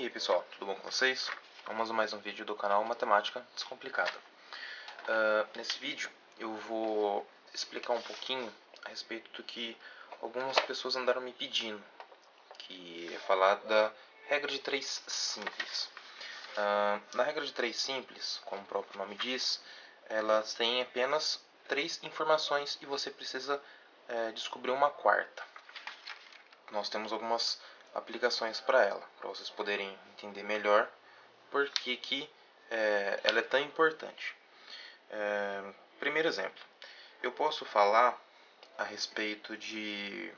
aí pessoal, tudo bom com vocês? Vamos a mais um vídeo do canal Matemática Descomplicada. Nesse vídeo eu vou explicar um pouquinho a respeito do que algumas pessoas andaram me pedindo, que é falar da regra de 3 simples. Na regra de 3 simples, como o próprio nome diz, elas têm apenas 3 informações e você precisa descobrir uma quarta. Nós temos algumas aplicações para ela, para vocês poderem entender melhor por que ela é tão importante. Primeiro exemplo, eu posso falar a respeito de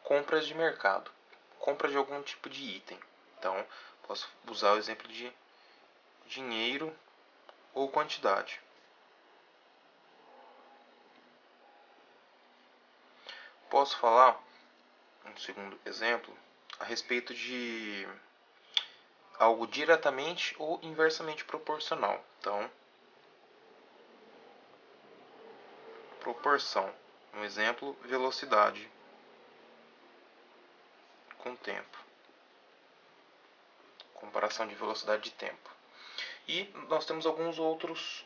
compras de mercado, compra de algum tipo de item. Então, posso usar o exemplo de dinheiro ou quantidade. Posso falar, um segundo exemplo, a respeito de algo diretamente ou inversamente proporcional. Então, proporção. Um exemplo, velocidade com tempo. Comparação de velocidade de tempo. E nós temos alguns outros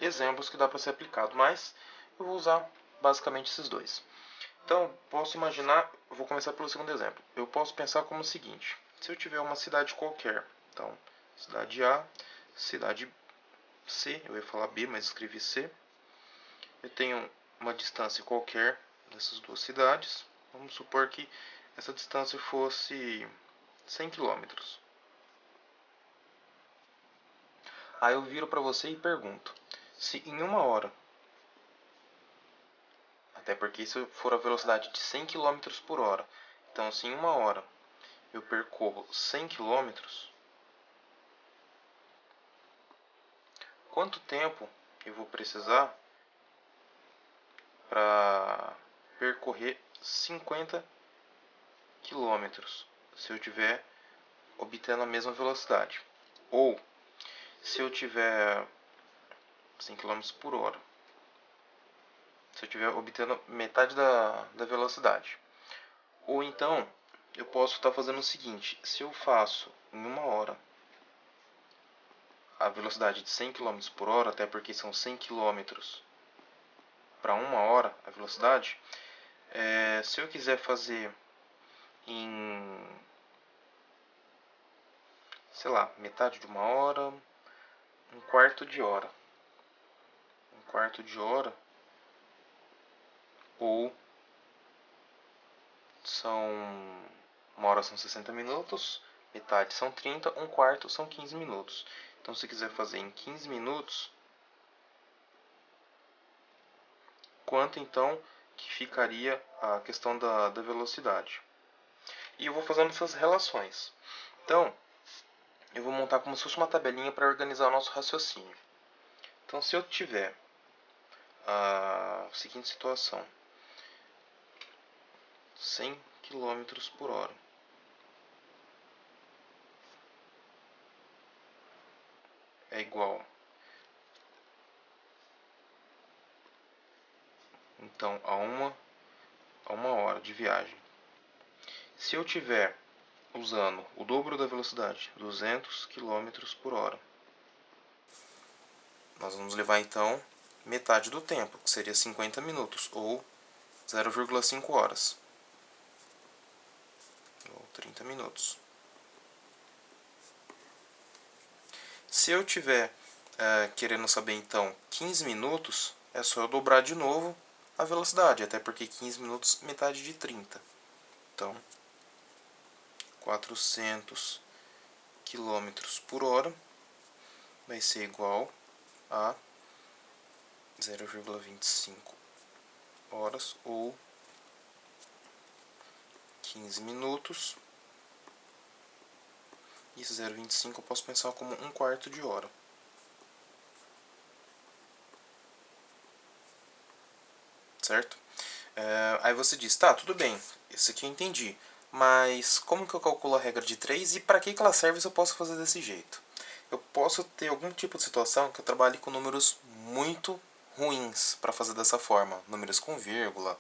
exemplos que dá para ser aplicado, mas eu vou usar basicamente esses dois. Então, posso imaginar, vou começar pelo segundo exemplo. Eu posso pensar como o seguinte: se eu tiver uma cidade qualquer, então, cidade A, cidade C, eu ia falar B, mas escrevi C. Eu tenho uma distância qualquer dessas duas cidades. Vamos supor que essa distância fosse 100 quilômetros. Aí eu viro para você e pergunto: se em uma hora, até porque se for a velocidade de 100 km por hora, então se em uma hora eu percorro 100 quilômetros, quanto tempo eu vou precisar para percorrer 50 quilômetros se eu tiver obtendo a mesma velocidade? Ou se eu tiver 100 km por hora, se eu estiver obtendo metade da velocidade. Ou então, eu posso estar fazendo o seguinte: se eu faço em uma hora a velocidade de 100 km por hora, até porque são 100 km para uma hora a velocidade, se eu quiser fazer em, sei lá, metade de uma hora, um quarto de hora. Um quarto de hora, ou uma hora são 60 minutos, metade são 30, um quarto são 15 minutos. Então, se quiser fazer em 15 minutos, quanto então que ficaria a questão da velocidade? E eu vou fazendo essas relações. Então, eu vou montar como se fosse uma tabelinha para organizar o nosso raciocínio. Então, se eu tiver a seguinte situação: 100 km por hora é igual, então, a uma hora de viagem. Se eu tiver usando o dobro da velocidade, 200 km por hora, nós vamos levar então metade do tempo, que seria 50 minutos, ou 0,5 horas, ou 30 minutos. Se eu tiver querendo saber então 15 minutos, é só eu dobrar de novo a velocidade, até porque 15 minutos é metade de 30. Então, 400 km por hora vai ser igual a 0,25 horas, ou 15 minutos. E esse 0,25 eu posso pensar como um quarto de hora. Certo? Aí você diz: tá, tudo bem, isso aqui eu entendi, mas como que eu calculo a regra de 3 e para que ela serve se eu posso fazer desse jeito? Eu posso ter algum tipo de situação que eu trabalhe com números muito ruins para fazer dessa forma, números com vírgula,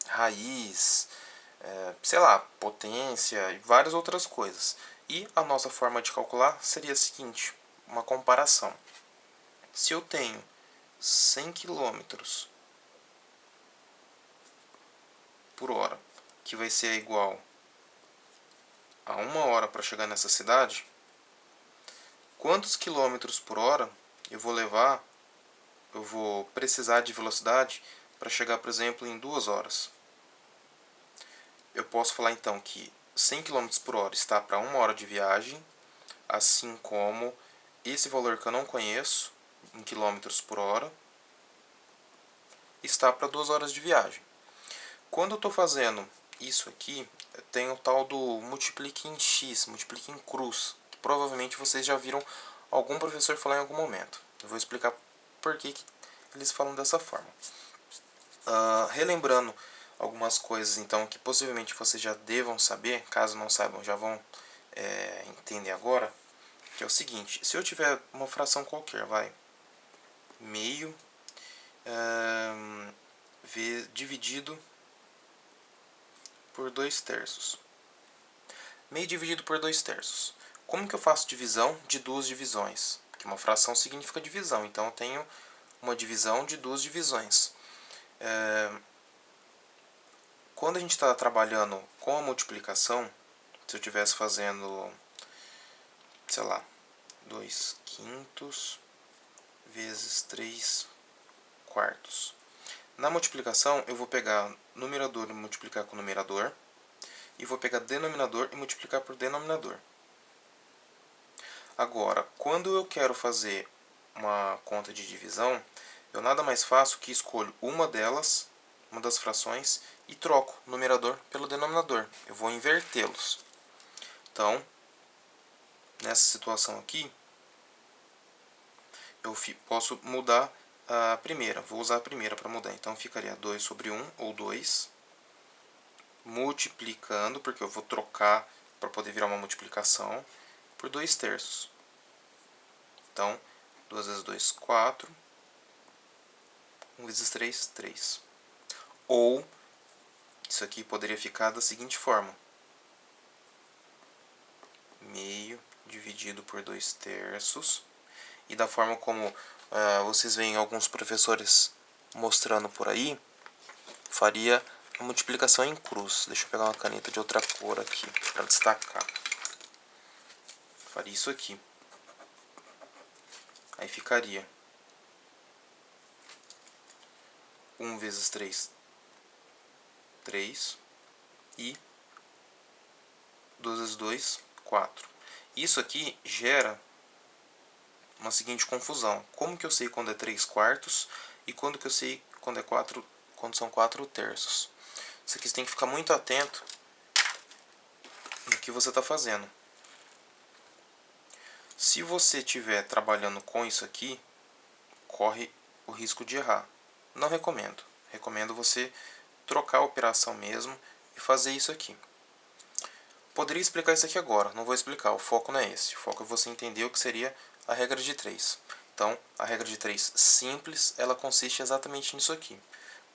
raiz, sei lá, potência e várias outras coisas. E a nossa forma de calcular seria a seguinte, uma comparação. Se eu tenho 100 km por hora, que vai ser igual a 1 hora para chegar nessa cidade, quantos quilômetros por hora eu vou precisar de velocidade para chegar, por exemplo, em 2 horas? Eu posso falar então que 100 km por hora está para 1 hora de viagem, assim como esse valor que eu não conheço, em quilômetros por hora, está para 2 horas de viagem. Quando eu estou fazendo isso aqui, tem o tal do multiplique em x, multiplique em cruz, que provavelmente vocês já viram algum professor falar em algum momento. Eu vou explicar por que eles falam dessa forma. Relembrando algumas coisas então que possivelmente vocês já devam saber, caso não saibam já vão entender agora, que é o seguinte: se eu tiver uma fração qualquer, meio dividido por 2/3. Meio dividido por 2/3. Como que eu faço divisão de duas divisões? Porque uma fração significa divisão, então eu tenho uma divisão de duas divisões. Quando a gente está trabalhando com a multiplicação, se eu estivesse fazendo, sei lá, 2/5 vezes 3/4. Na multiplicação, eu vou pegar numerador e multiplicar com numerador, e vou pegar denominador e multiplicar por denominador. Agora, quando eu quero fazer uma conta de divisão, eu nada mais faço que escolho uma das frações, e troco o numerador pelo denominador. Eu vou invertê-los. Então, nessa situação aqui, eu posso mudar a primeira. Vou usar a primeira para mudar. Então, ficaria 2/1, ou 2, multiplicando, porque eu vou trocar para poder virar uma multiplicação, por 2/3. Então, 2 vezes 2, 4. 1 vezes 3, 3. Ou, isso aqui poderia ficar da seguinte forma: meio dividido por 2/3. E da forma como vocês veem alguns professores mostrando por aí, faria a multiplicação em cruz. Deixa eu pegar uma caneta de outra cor aqui para destacar. Faria isso aqui. Aí ficaria 1 vezes 3, 3. E 2 vezes 2, 4. Isso aqui gera uma seguinte confusão: como que eu sei quando é 3/4 e quando que eu sei quando é 4, quando são 4/3? Isso aqui você tem que ficar muito atento no que você está fazendo. Se você estiver trabalhando com isso aqui, corre o risco de errar. Não recomendo. Recomendo você trocar a operação mesmo e fazer isso aqui. Poderia explicar isso aqui agora, não vou explicar, o foco não é esse. O foco é você entender o que seria a regra de 3. Então, a regra de 3 simples, ela consiste exatamente nisso aqui.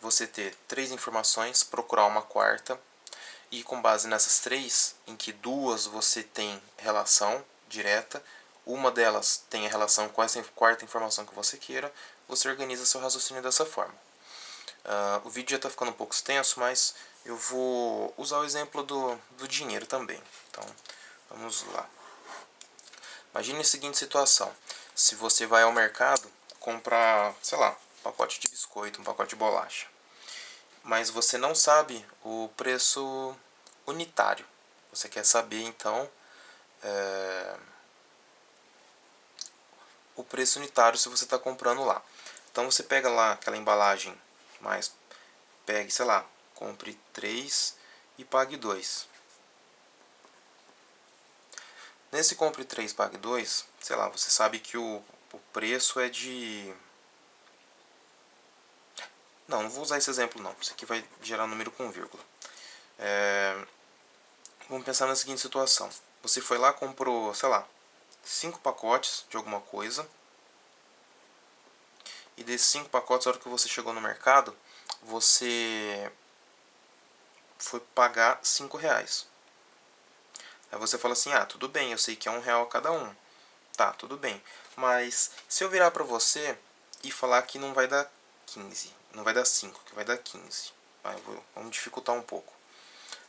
Você ter 3 informações, procurar uma quarta, e com base nessas 3, em que 2 você tem relação direta, uma delas tem a relação com essa quarta informação que você queira, você organiza seu raciocínio dessa forma. O vídeo já está ficando um pouco extenso, mas eu vou usar o exemplo do dinheiro também. Então, vamos lá. Imagine a seguinte situação: se você vai ao mercado comprar, sei lá, um pacote de biscoito, um pacote de bolacha, mas você não sabe o preço unitário. Você quer saber, então, o preço unitário se você está comprando lá. Então, você pega lá aquela embalagem, mas pegue, sei lá, compre 3 e pague 2. Nesse compre 3 pague 2, sei lá, você sabe que o preço é de... Não vou usar esse exemplo não, isso aqui vai gerar número com vírgula. Vamos pensar na seguinte situação: você foi lá, comprou, sei lá, 5 pacotes de alguma coisa, e desses 5 pacotes, na hora que você chegou no mercado, você foi pagar R$5. Aí você fala assim, ah, tudo bem, eu sei que é R$1 a cada um. Tá, tudo bem. Mas se eu virar pra você e falar que não vai dar 15, não vai dar 5, que vai dar 15. Vamos dificultar um pouco.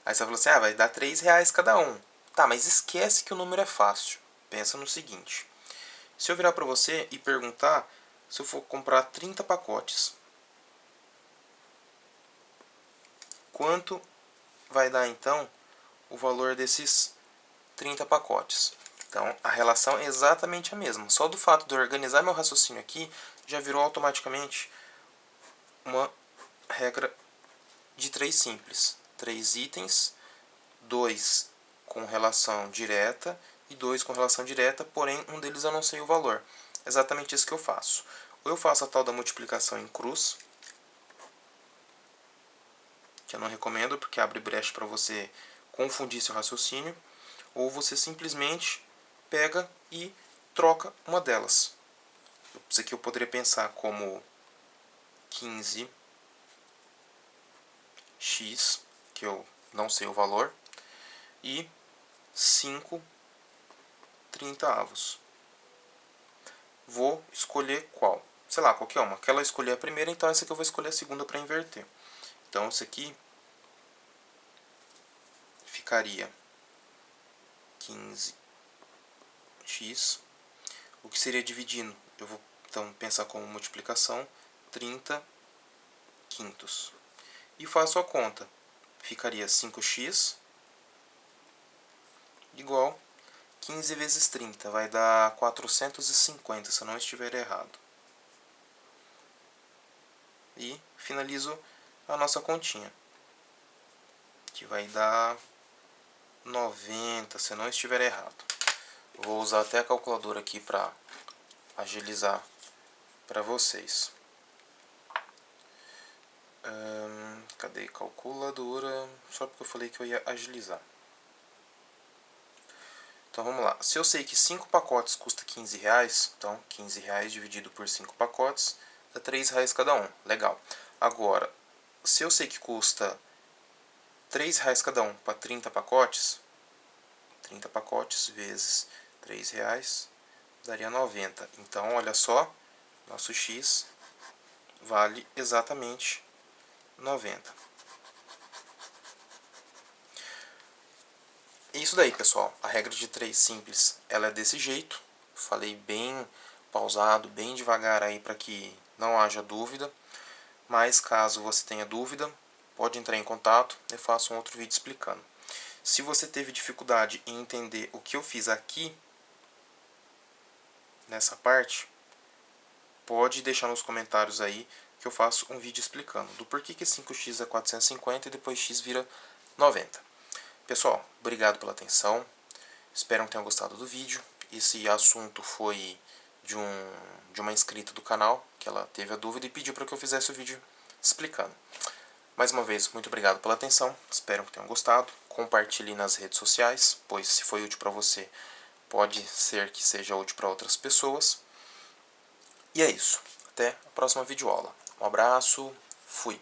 Aí você fala assim, ah, vai dar R$3 cada um. Tá, mas esquece que o número é fácil. Pensa no seguinte. Se eu virar pra você e perguntar se eu for comprar 30 pacotes, quanto vai dar então o valor desses 30 pacotes? Então, a relação é exatamente a mesma. Só do fato de eu organizar meu raciocínio aqui, já virou automaticamente uma regra de 3 simples. 3 itens, 2 com relação direta e 2 com relação direta, porém um deles eu não sei o valor. É exatamente isso que eu faço. Ou eu faço a tal da multiplicação em cruz, que eu não recomendo porque abre brecha para você confundir seu raciocínio, ou você simplesmente pega e troca uma delas. Isso aqui eu poderia pensar como 15x, que eu não sei o valor, e 5 30avos. Vou escolher qual? Sei lá, qualquer uma. Aquela eu escolhi a primeira, então essa aqui eu vou escolher a segunda para inverter. Então isso aqui ficaria 15x. O que seria dividindo? Eu vou então pensar como multiplicação, 30 quintos. E faço a conta. Ficaria 5x igual 15 vezes 30. Vai dar 450, se eu não estiver errado. E finalizo a nossa continha, que vai dar 90, se eu não estiver errado. Vou usar até a calculadora aqui para agilizar para vocês. Cadê calculadora? Só porque eu falei que eu ia agilizar. Então vamos lá. Se eu sei que 5 pacotes custa R$15, então R$15 dividido por 5 pacotes dá R$3 cada um. Legal. Agora, se eu sei que custa R$3 cada um para 30 pacotes, 30 pacotes vezes R$3 daria 90. Então, olha só, nosso x vale exatamente 90. É isso daí, pessoal. A regra de 3 simples, ela é desse jeito. Falei bem pausado, bem devagar aí para que não haja dúvida. Mas caso você tenha dúvida, pode entrar em contato, eu faço um outro vídeo explicando. Se você teve dificuldade em entender o que eu fiz aqui, nessa parte, pode deixar nos comentários aí que eu faço um vídeo explicando do porquê que 5x é 450 e depois x vira 90. Pessoal, obrigado pela atenção, espero que tenham gostado do vídeo. Esse assunto foi de uma inscrita do canal, que ela teve a dúvida e pediu para que eu fizesse o vídeo explicando. Mais uma vez, muito obrigado pela atenção, espero que tenham gostado. Compartilhe nas redes sociais, pois se foi útil para você, pode ser que seja útil para outras pessoas. E é isso, até a próxima videoaula. Um abraço, fui!